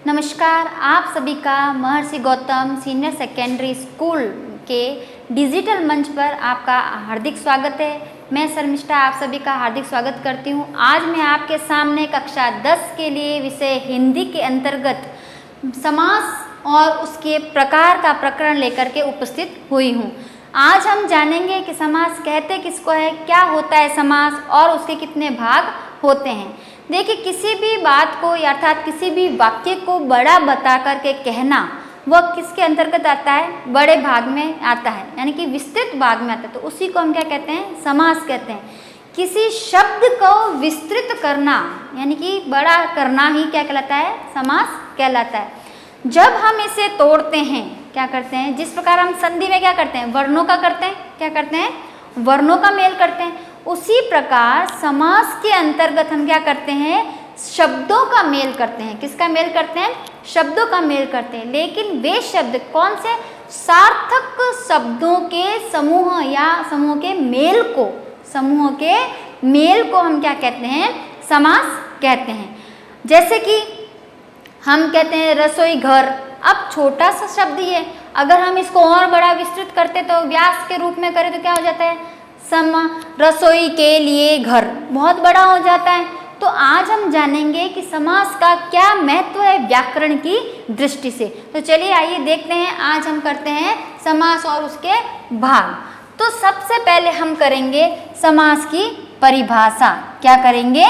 नमस्कार, आप सभी का महर्षि गौतम सीनियर सेकेंडरी स्कूल के डिजिटल मंच पर आपका हार्दिक स्वागत है। मैं शर्मिष्ठा आप सभी का हार्दिक स्वागत करती हूँ। आज मैं आपके सामने कक्षा 10 के लिए विषय हिंदी के अंतर्गत समास और उसके प्रकार का प्रकरण लेकर के उपस्थित हुई हूँ। आज हम जानेंगे कि समास कहते किसको है, क्या होता है समास और उसके कितने भाग होते हैं। देखिए, किसी भी बात को अर्थात किसी भी वाक्य को बड़ा बता करके कहना वह किसके अंतर्गत आता है, बड़े भाग में आता है, यानी कि विस्तृत भाग में आता है। तो उसी को हम क्या कहते हैं, समास कहते हैं। किसी शब्द को विस्तृत करना यानी कि बड़ा करना ही क्या कहलाता है, समास कहलाता है। जब हम इसे तोड़ते हैं क्या करते हैं, जिस प्रकार हम संधि में क्या करते हैं, वर्णों का करते हैं, क्या करते हैं, वर्णों का मेल करते हैं, उसी प्रकार समास के अंतर्गत हम क्या करते हैं, शब्दों का मेल करते हैं। किसका मेल करते हैं, शब्दों का मेल करते हैं। लेकिन वे शब्द कौन से, सार्थक शब्दों के समूह या समूह के मेल को, समूह के मेल को हम क्या कहते हैं, समास कहते हैं। जैसे कि हम कहते हैं रसोई घर, अब छोटा सा शब्द ये, अगर हम इसको और बड़ा विस्तृत करते तो व्यास के रूप में करें तो क्या हो जाता है, रसोई के लिए घर, बहुत बड़ा हो जाता है। तो आज हम जानेंगे कि समास का क्या महत्व है व्याकरण की दृष्टि से। तो चलिए आइए देखते हैं, आज हम करते हैं समास और उसके भाग। तो सबसे पहले हम करेंगे समास की परिभाषा। क्या करेंगे,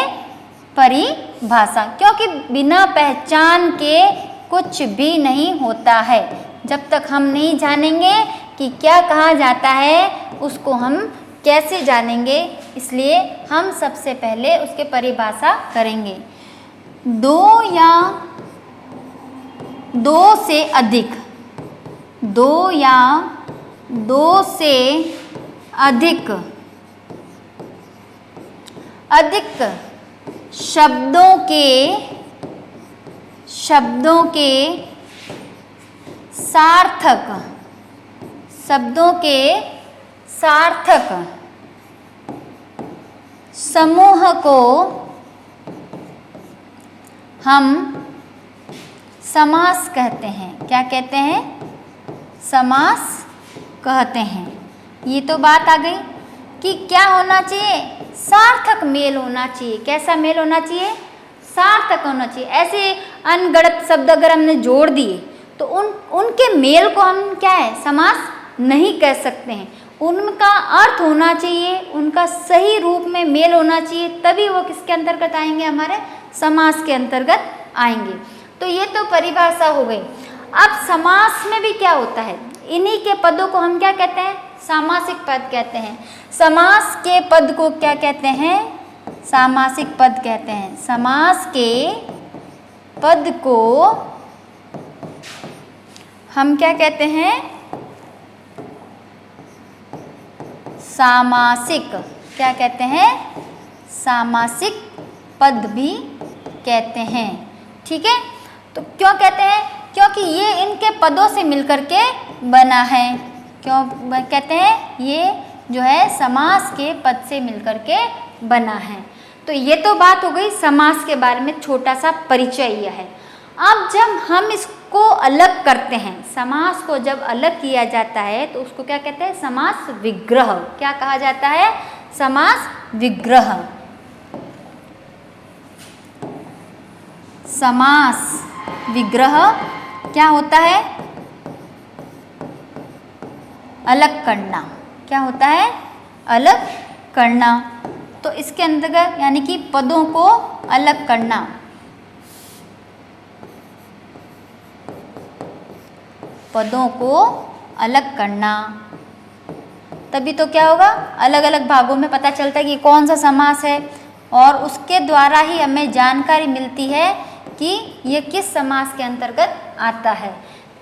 परिभाषा, क्योंकि बिना पहचान के कुछ भी नहीं होता है। जब तक हम नहीं जानेंगे कि क्या कहा जाता है उसको हम कैसे जानेंगे, इसलिए हम सबसे पहले उसके परिभाषा करेंगे। दो या दो से अधिक, दो या दो से अधिक शब्दों के सार्थक समूह को हम समास कहते हैं। क्या कहते हैं, समास कहते हैं। ये तो बात आ गई कि क्या होना चाहिए, सार्थक मेल होना चाहिए। कैसा मेल होना चाहिए, सार्थक होना चाहिए। ऐसे अनगढ़त शब्द अगर हमने जोड़ दिए तो उनके मेल को हम क्या है, समास नहीं कह सकते हैं। उनका अर्थ होना चाहिए, उनका सही रूप में मेल होना चाहिए, तभी वो किसके अंतर्गत आएंगे, हमारे समास के अंतर्गत आएंगे। तो ये तो परिभाषा हो गई। अब समास में भी क्या होता है, इन्हीं के पदों को हम क्या कहते हैं, सामासिक पद कहते हैं। समास के पद को क्या कहते हैं, सामासिक पद कहते हैं। समास के पद को हम क्या कहते हैं, सामासिक। क्या कहते हैं, सामासिक पद भी कहते हैं। ठीक है, तो क्यों कहते हैं, क्योंकि ये इनके पदों से मिलकर के बना है। क्यों कहते हैं, ये जो है समास के पद से मिलकर के बना है। तो ये तो बात हो गई समास के बारे में, छोटा सा परिचय यह है। अब जब हम इसको अलग करते हैं, समास को जब अलग किया जाता है तो उसको क्या कहते हैं, समास विग्रह। क्या कहा जाता है, समास विग्रह। समास विग्रह क्या होता है, अलग करना। क्या होता है, अलग करना। तो इसके अंतर्गत यानी कि पदों को अलग करना। पदों को अलग करना, तभी तो क्या होगा, अलग अलग भागों में पता चलता है कि कौन सा समास है, और उसके द्वारा ही हमें जानकारी मिलती है कि ये किस समास के अंतर्गत आता है।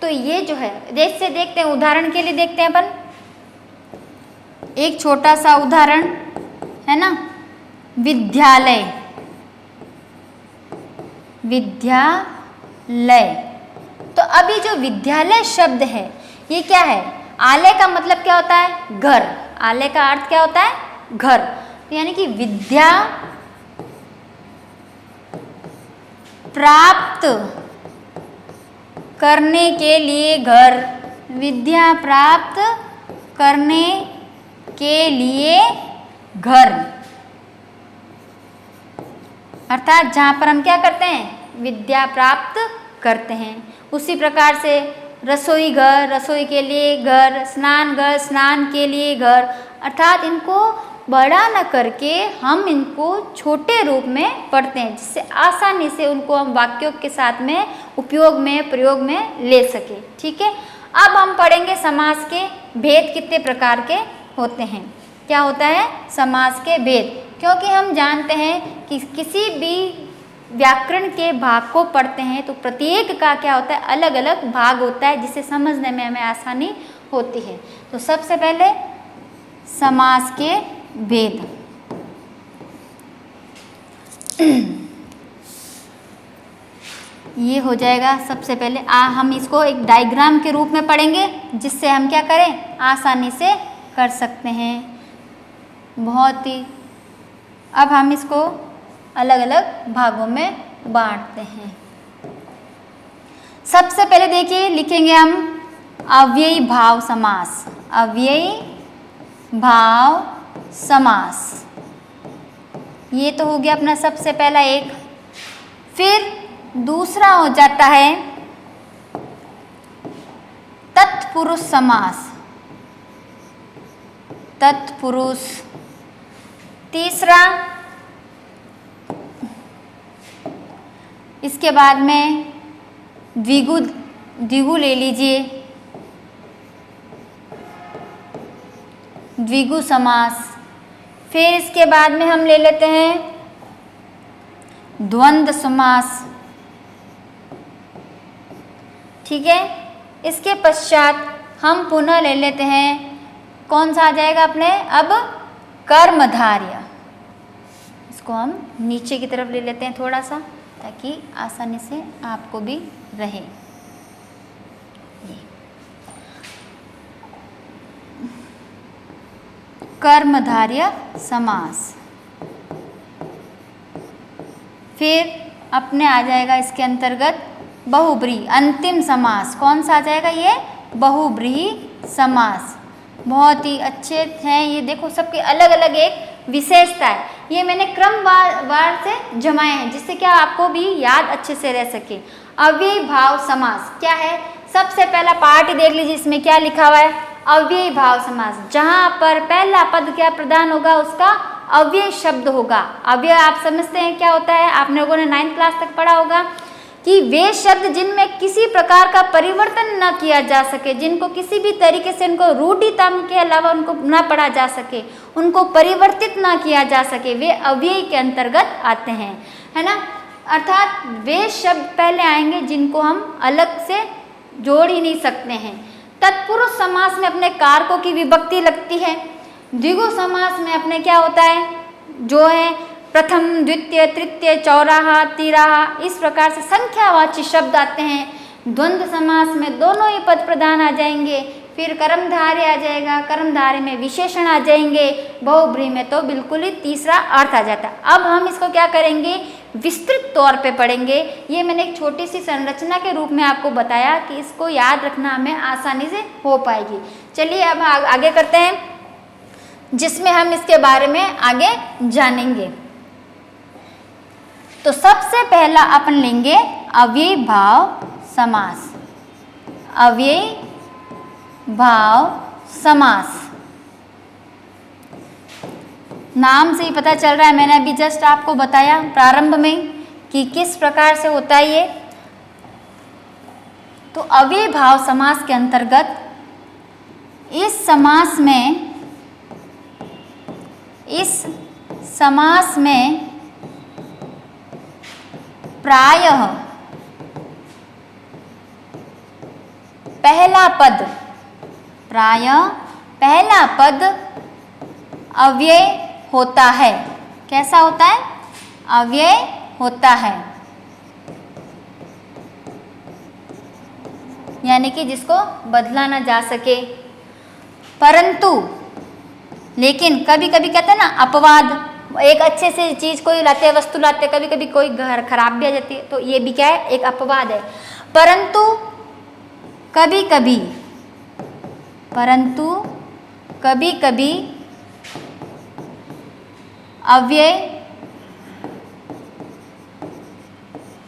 तो ये जो है, जैसे देखते हैं, उदाहरण के लिए देखते हैं अपन, एक छोटा सा उदाहरण है ना, विद्यालय। विद्यालय, तो अभी जो विद्यालय शब्द है ये क्या है, आलय का मतलब क्या होता है, घर। आलय का अर्थ क्या होता है, घर। तो यानी कि विद्या प्राप्त करने के लिए घर, विद्या प्राप्त करने के लिए घर, अर्थात जहाँ पर हम क्या करते हैं, विद्या प्राप्त करते हैं। उसी प्रकार से रसोई घर, रसोई के लिए घर, स्नान घर, स्नान के लिए घर, अर्थात इनको बड़ा न करके हम इनको छोटे रूप में पढ़ते हैं, जिससे आसानी से उनको हम वाक्यों के साथ में उपयोग में प्रयोग में ले सके। ठीक है, अब हम पढ़ेंगे समास के भेद कितने प्रकार के होते हैं। क्या होता है, समास के भेद, क्योंकि हम जानते हैं कि किसी भी व्याकरण के भाग को पढ़ते हैं तो प्रत्येक का क्या होता है, अलग अलग भाग होता है, जिससे समझने में हमें आसानी होती है। तो सबसे पहले समास के भेद। ये हो जाएगा सबसे पहले। हम इसको एक डायग्राम के रूप में पढ़ेंगे, जिससे हम क्या करें, आसानी से कर सकते हैं बहुत ही। अब हम इसको अलग अलग भागों में बांटते हैं। सबसे पहले देखिए, लिखेंगे हम अव्ययी भाव समास, अव्ययी भाव समास। ये तो हो गया अपना सबसे पहला एक। फिर दूसरा हो जाता है तत्पुरुष समास, तत्पुरुष। तीसरा, इसके बाद में द्विगु, द्विगु ले लीजिए, द्विगु समास। फिर इसके बाद में हम ले लेते हैं द्वंद्व समास। ठीक है, इसके पश्चात हम पुनः ले लेते हैं, कौन सा आ जाएगा अपने, अब कर्मधारय। इसको हम नीचे की तरफ ले लेते हैं थोड़ा सा, ताकि आसानी से आपको भी रहे। कर्मधारय समास। फिर अपने आ जाएगा इसके अंतर्गत बहुब्रीहि, अंतिम समास। कौन सा आ जाएगा, ये बहुब्रीहि समास। बहुत ही अच्छे हैं ये, देखो सबके अलग अलग एक विशेषता है। ये मैंने क्रमवार से जमाए हैं, जिससे क्या आपको भी याद अच्छे से रह सके। अव्ययी भाव समास क्या है, सबसे पहला पार्ट ही देख लीजिए, इसमें क्या लिखा हुआ है, अव्ययी भाव समास। जहाँ पर पहला पद क्या प्रदान होगा, उसका अव्यय शब्द होगा। अव्यय आप समझते हैं क्या होता है, आप लोगों ने 9th क्लास तक पढ़ा होगा कि वे शब्द जिनमें किसी प्रकार का परिवर्तन न किया जा सके, जिनको किसी भी तरीके से उनको रूढ़ितम के अलावा उनको न पढ़ा जा सके, उनको परिवर्तित न किया जा सके, वे अव्यय के अंतर्गत आते हैं, है ना। अर्थात वे शब्द पहले आएंगे जिनको हम अलग से जोड़ ही नहीं सकते हैं। तत्पुरुष समास में अपने कारकों की विभक्ति लगती है। द्विगु समास में अपने क्या होता है, जो है प्रथम, द्वितीय, तृतीय, चौराहा, तिराहा, इस प्रकार से संख्यावाची शब्द आते हैं। द्वंद्व समास में दोनों ही पद प्रधान आ जाएंगे। फिर कर्मधारय आ जाएगा, कर्मधारय में विशेषण आ जाएंगे। बहुब्रीहि में तो बिल्कुल ही तीसरा अर्थ आ जाता है। अब हम इसको क्या करेंगे, विस्तृत तौर पे पढ़ेंगे। ये मैंने एक छोटी सी संरचना के रूप में आपको बताया कि इसको याद रखना हमें आसानी से हो पाएगी। चलिए अब आगे करते हैं, जिसमें हम इसके बारे में आगे जानेंगे। तो सबसे पहला अपन लेंगे अव्ययी भाव समास, अव्ययी भाव समास। नाम से ही पता चल रहा है, मैंने अभी जस्ट आपको बताया प्रारंभ में कि किस प्रकार से होता है ये। तो अव्ययी भाव समास के अंतर्गत इस समास में प्रायः पहला पद अव्यय होता है। कैसा होता है, अव्यय होता है, यानी कि जिसको बदला ना जा सके। परंतु लेकिन कभी कभी कहते हैं ना अपवाद, एक अच्छे से चीज़ कोई लाते हैं, वस्तु लाते हैं, कभी कभी कोई घर खराब भी आ जाती है, तो ये भी क्या है, एक अपवाद है। परंतु कभी कभी, परंतु कभी कभी अव्यय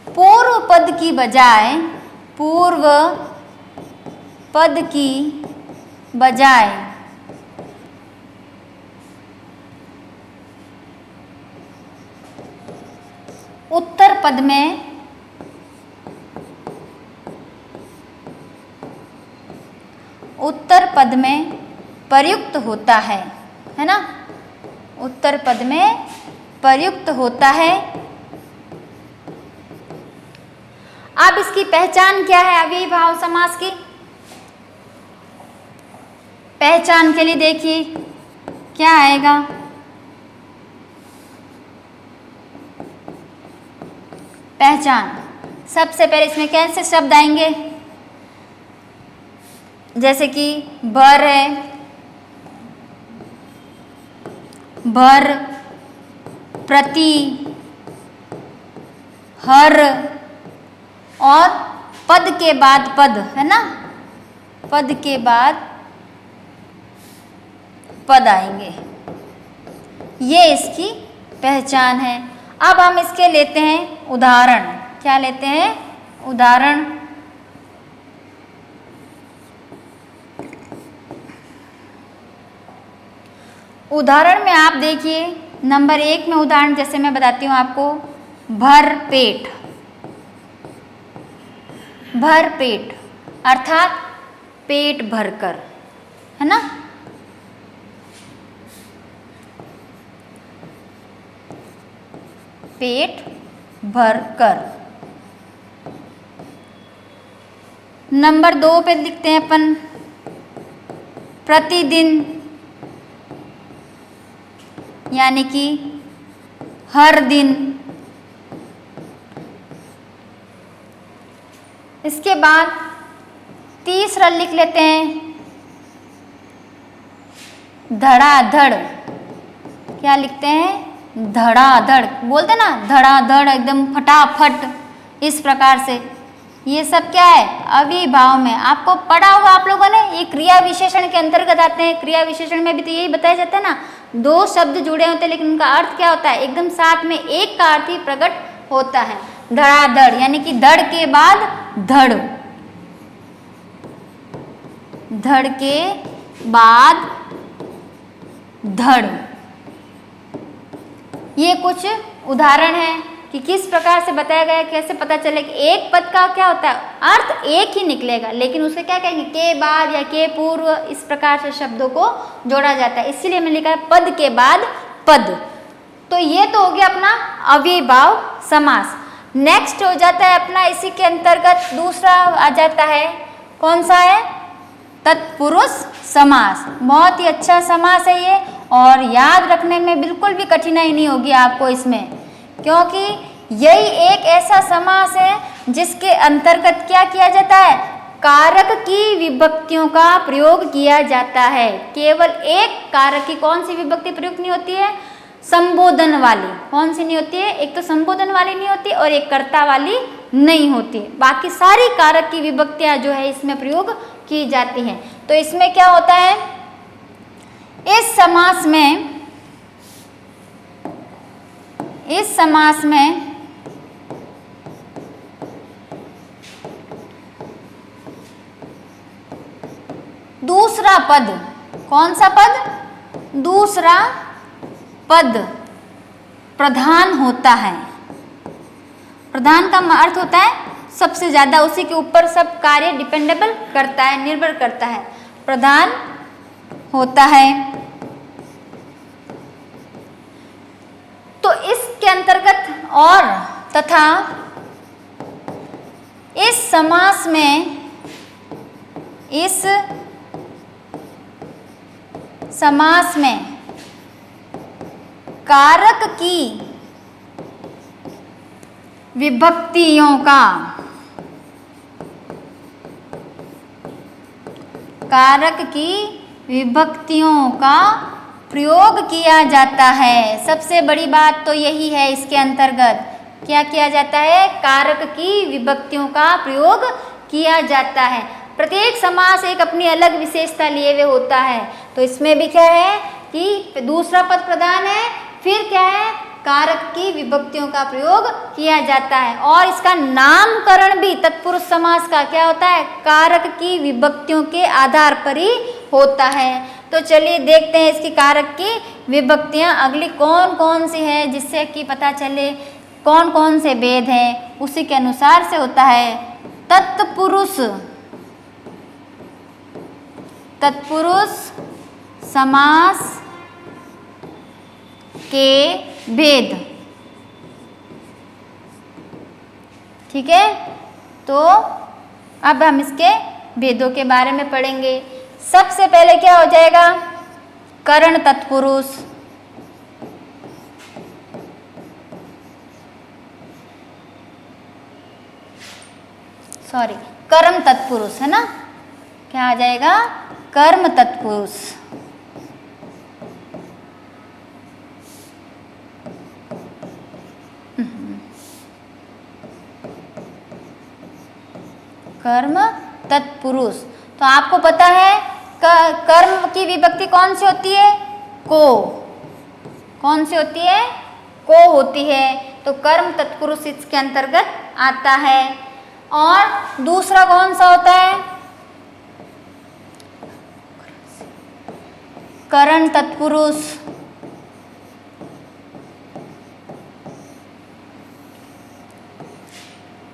पूर्व पद की बजाय, पूर्व पद की बजाय उत्तर पद में प्रयुक्त होता है ना, उत्तर पद में प्रयुक्त होता है। अब इसकी पहचान क्या है अव्ययी भाव समास की? पहचान के लिए देखिए क्या आएगा। पहचान, सबसे पहले इसमें कैसे शब्द आएंगे? जैसे कि भर है, भर, प्रति, हर, और पद के बाद पद, है ना, पद के बाद पद आएंगे। ये इसकी पहचान है। अब हम इसके लेते हैं उदाहरण। क्या लेते हैं? उदाहरण। उदाहरण में आप देखिए नंबर 1 में उदाहरण जैसे मैं बताती हूँ आपको, भर पेट। भर पेट अर्थात पेट भरकर, है ना। पेट भरकर। नंबर 2 पे लिखते हैं अपन प्रतिदिन, यानी कि हर दिन। इसके बाद तीसरा लिख लेते हैं धड़ाधड़। क्या लिखते हैं? धड़ाधड़। बोलते ना धड़ाधड़, एकदम फटाफट, इस प्रकार से। ये सब क्या है? अव्ययी भाव में। आपको पढ़ा होगा आप लोगों ने, ये क्रिया विशेषण के अंतर्गत आते हैं। क्रिया विशेषण में भी तो यही बताया जाता है ना, 2 शब्द जुड़े होते हैं लेकिन उनका अर्थ क्या होता है? एकदम साथ में एक का अर्थ ही प्रकट होता है। धड़ाधड़ यानी कि धड़ के बाद धड़, धड़ के बाद धड़। ये कुछ उदाहरण है कि किस प्रकार से बताया गया, कैसे पता चले कि एक पद का क्या होता है, अर्थ एक ही निकलेगा लेकिन उसे क्या कहेंगे? के बाद या के पूर्व, इस प्रकार से शब्दों को जोड़ा जाता है। इसीलिए मैंने लिखा है पद के बाद पद। तो ये तो हो गया अपना अव्ययी भाव समास। नेक्स्ट हो जाता है अपना इसी के अंतर्गत दूसरा आ जाता है, कौन सा है? तत्पुरुष समास। बहुत ही अच्छा समास है ये, और याद रखने में बिल्कुल भी कठिनाई नहीं होगी आपको इसमें, क्योंकि यही एक ऐसा समास है जिसके अंतर्गत क्या किया जाता है? कारक की विभक्तियों का प्रयोग किया जाता है। केवल एक कारक की कौन सी विभक्ति प्रयुक्त नहीं होती है? संबोधन वाली। कौन सी नहीं होती है? एक तो संबोधन वाली नहीं होती और एक कर्ता वाली नहीं होती। बाकी सारी कारक की विभक्तियां जो है इसमें प्रयोग की जाती हैं। तो इसमें क्या होता है? इस समास में दूसरा पद, कौन सा पद? दूसरा पद प्रधान होता है। प्रधान का अर्थ होता है सबसे ज्यादा, उसी के ऊपर सब कार्य डिपेंडेबल करता है, निर्भर करता है। प्रधान होता है। तो इसके अंतर्गत और तथा इस समास में कारक की विभक्तियों का, कारक की विभक्तियों का प्रयोग किया जाता है। सबसे बड़ी बात तो यही है इसके अंतर्गत। क्या किया जाता है? कारक की विभक्तियों का प्रयोग किया जाता है। प्रत्येक समास एक अपनी अलग विशेषता लिए हुए होता है। तो इसमें भी क्या है कि दूसरा पद प्रधान है, फिर क्या है, कारक की विभक्तियों का प्रयोग किया जाता है। और इसका नामकरण भी तत्पुरुष समास का क्या होता है, कारक की विभक्तियों के आधार पर ही होता है। तो चलिए देखते हैं इसकी कारक की विभक्तियां अगली कौन कौन सी है, जिससे कि पता चले कौन कौन से भेद हैं, उसी के अनुसार से होता है। तत्पुरुष, तत्पुरुष समास के भेद, ठीक है। तो अब हम इसके भेदों के बारे में पढ़ेंगे। सबसे पहले क्या हो जाएगा, करण तत्पुरुष, सॉरी कर्म तत्पुरुष है ना, क्या आ जाएगा, कर्म तत्पुरुष। कर्म तत्पुरुष। तो आपको पता है कर्म की विभक्ति कौन सी होती है, को, कौन सी होती है, को होती है। तो कर्म तत्पुरुष इसके अंतर्गत आता है। और दूसरा कौन सा होता है, करण तत्पुरुष।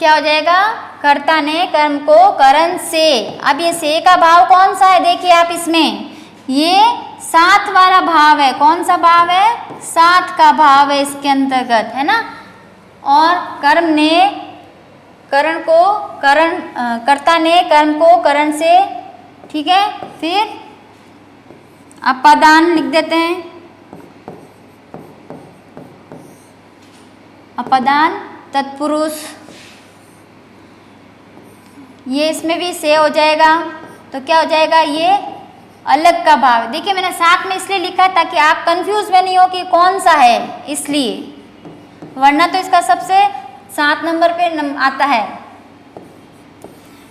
क्या हो जाएगा, कर्ता ने कर्म को करण से। अब ये से का भाव कौन सा है, देखिए आप इसमें, ये साथ वाला भाव है। कौन सा भाव है, साथ का भाव है इसके अंतर्गत, है ना। और कर्म ने करण को करण, कर्ता ने कर्म को करण से, ठीक है। फिर अपादान लिख देते हैं, अपादान तत्पुरुष, ये इसमें भी से हो जाएगा। तो क्या हो जाएगा, ये अलग का भाव। देखिए मैंने साथ में इसलिए लिखा है ताकि आप कंफ्यूज में नहीं हो कि कौन सा है, इसलिए, वरना तो इसका सबसे 7 नंबर पे आता है।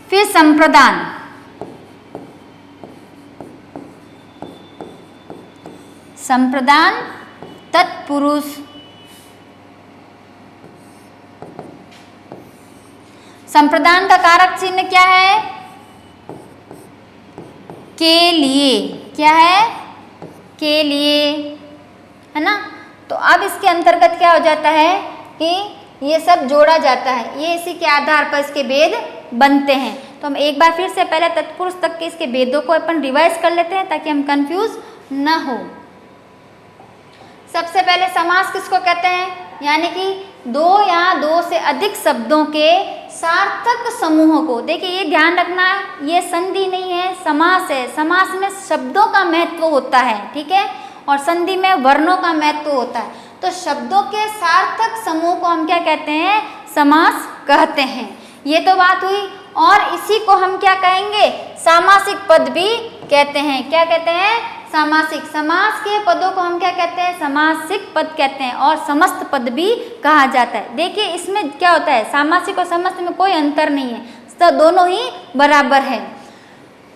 फिर संप्रदान, संप्रदान तत्पुरुष, संप्रदान का कारक चिन्ह क्या है, के लिए, क्या है, के लिए, है ना। तो अब इसके अंतर्गत क्या हो जाता है कि ये सब जोड़ा जाता है, ये इसी के आधार पर इसके भेद बनते हैं। तो हम एक बार फिर से पहले तत्पुरुष तक के इसके भेदों को अपन रिवाइज कर लेते हैं ताकि हम कंफ्यूज ना हो। सबसे पहले समास किसको कहते हैं, यानी कि दो या दो से अधिक शब्दों के सार्थक समूह को। देखिए ये ध्यान रखना, ये संधि नहीं है, समास है। समास में शब्दों का महत्व होता है, ठीक है, और संधि में वर्णों का महत्व होता है। तो शब्दों के सार्थक समूह को हम क्या कहते हैं, समास कहते हैं। ये तो बात हुई। और इसी को हम क्या कहेंगे, सामासिक पद भी कहते हैं। क्या कहते हैं, सामासिक। समास के पदों को हम क्या कहते हैं, सामासिक पद कहते हैं। और समस्त पद भी कहा जाता है। देखिए इसमें क्या होता है, सामासिक और समस्त में कोई अंतर नहीं है, तो दोनों ही बराबर है।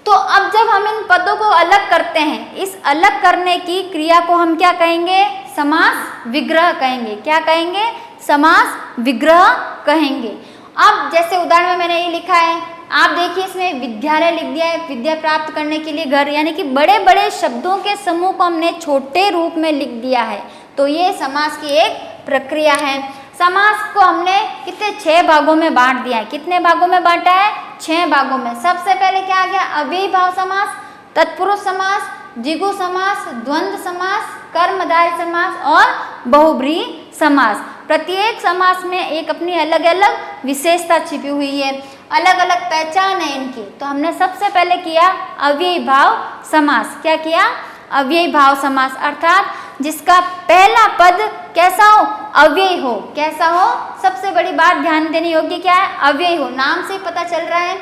तो अब जब हम इन पदों को अलग करते हैं, इस अलग करने की क्रिया को हम क्या कहेंगे, समास विग्रह कहेंगे। क्या कहेंगे, समास विग्रह कहेंगे। अब जैसे उदाहरण में मैंने ये लिखा है, आप देखिए इसमें विद्यालय लिख दिया है, विद्या प्राप्त करने के लिए घर, यानी कि बड़े बड़े शब्दों के समूह को हमने छोटे रूप में लिख दिया है। तो ये समास की एक प्रक्रिया है। समास को हमने कितने, 6 भागों में बांट दिया है। कितने भागों में बांटा है, 6 भागों में। सबसे पहले क्या आ गया, अव्ययी भाव समास, तत्पुरुष समास, जिगु समास, द्वंद्व समास, कर्मधारय समास और बहुब्रीहि समास। प्रत्येक समास में एक अपनी अलग अलग विशेषता छिपी हुई है, अलग अलग पहचान है इनकी। तो हमने सबसे पहले किया अव्ययी भाव समास। क्या किया, अव्ययी भाव समास, अर्थात जिसका पहला पद कैसा हो, अव्ययी हो। कैसा हो, सबसे बड़ी बात ध्यान देने योग्य क्या है, अव्ययी हो। नाम से ही पता चल रहा है।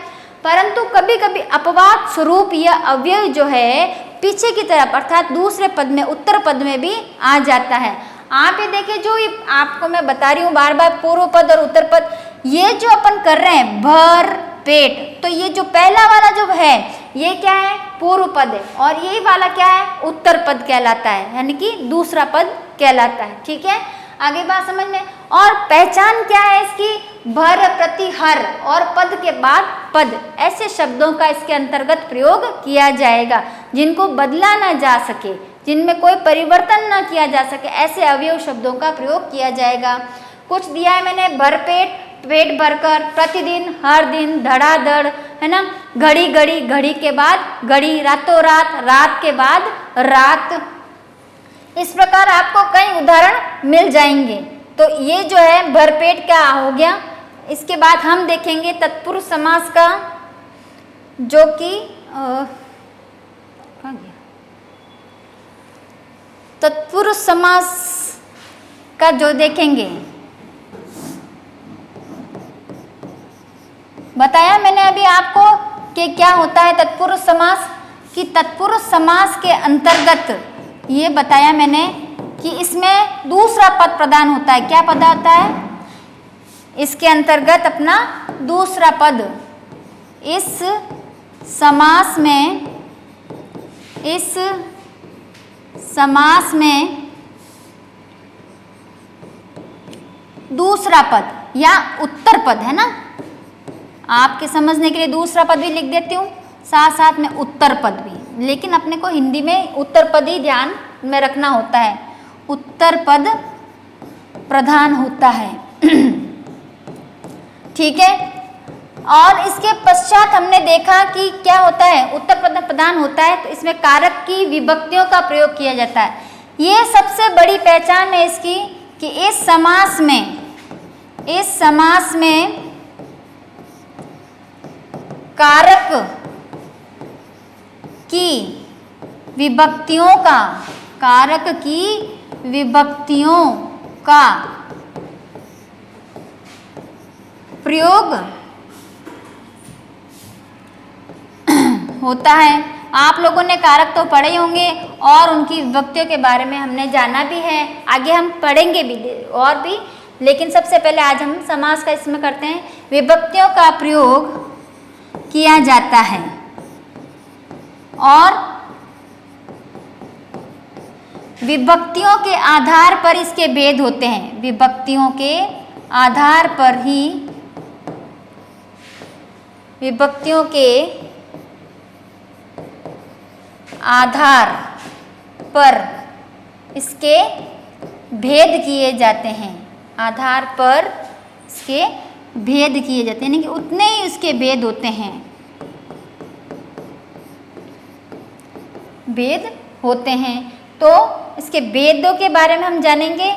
परंतु कभी कभी अपवाद स्वरूप यह अव्यय जो है पीछे की तरफ, अर्थात दूसरे पद में, उत्तर पद में भी आ जाता है। आप ये देखिए, जो ये आपको मैं बता रही हूँ बार बार, पूर्व पद और उत्तर पद, ये जो अपन कर रहे हैं, भर, पेट। तो ये जो पहला वाला जो है ये क्या है, पूर्व पद है, और यही वाला क्या है, उत्तर पद कहलाता है, यानी कि दूसरा पद कहलाता है। ठीक है, आगे बात समझ में। और पहचान क्या है इसकी, भर प्रति हर और पद के बाद पद, ऐसे शब्दों का इसके अंतर्गत प्रयोग किया जाएगा जिनको बदला ना जा सके, जिनमें कोई परिवर्तन ना किया जा सके, ऐसे अवयव शब्दों का प्रयोग किया जाएगा। कुछ दिया है मैंने, भरपेट, पेट भरकर, प्रतिदिन, हर दिन, धड़ाधड़, है ना, घड़ी घड़ी, घड़ी के बाद घड़ी, रातों रात, रात के बाद रात। इस प्रकार आपको कई उदाहरण मिल जाएंगे। तो ये जो है भरपेट का हो गया। इसके बाद हम देखेंगे तत्पुरुष समास का, जो कि तत्पुरुष समास का जो देखेंगे, बताया मैंने अभी आपको कि क्या होता है तत्पुरुष समास, कि तत्पुरुष समास के अंतर्गत ये बताया मैंने कि इसमें दूसरा पद प्रदान होता है। क्या पद होता है इसके अंतर्गत, अपना दूसरा पद। इस समास में दूसरा पद या उत्तर पद, है ना, आपके समझने के लिए दूसरा पद भी लिख देती हूँ, साथ साथ में उत्तर पद भी, लेकिन अपने को हिंदी में उत्तर पद ही ध्यान में रखना होता है। उत्तर पद प्रधान होता है। ठीक है, और इसके पश्चात हमने देखा कि क्या होता है, उत्तर पद प्रधान होता है तो इसमें कारक की विभक्तियों का प्रयोग किया जाता है। ये सबसे बड़ी पहचान है इसकी कि इस समास में कारक की विभक्तियों का प्रयोग होता है। आप लोगों ने कारक तो पढ़े होंगे और उनकी विभक्तियों के बारे में हमने जाना भी है, आगे हम पढ़ेंगे भी और भी, लेकिन सबसे पहले आज हम समास का इसमें करते हैं। विभक्तियों का प्रयोग किया जाता है और विभक्तियों के आधार पर इसके भेद होते हैं। विभक्तियों के आधार पर ही, विभक्तियों के आधार पर इसके भेद किए जाते हैं। आधार पर इसके भेद किए जाते हैं, यानी कि उतने ही उसके भेद होते हैं, भेद होते हैं। तो इसके भेदों के बारे में हम जानेंगे।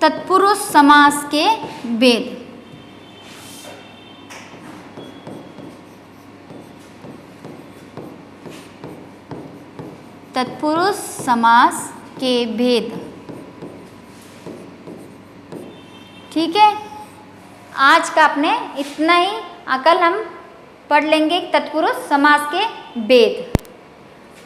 तत्पुरुष समास के भेद। तत्पुरुष समास के भेद। ठीक है, आज का अपने इतना ही। कल हम पढ़ लेंगे तत्पुरुष समास के भेद।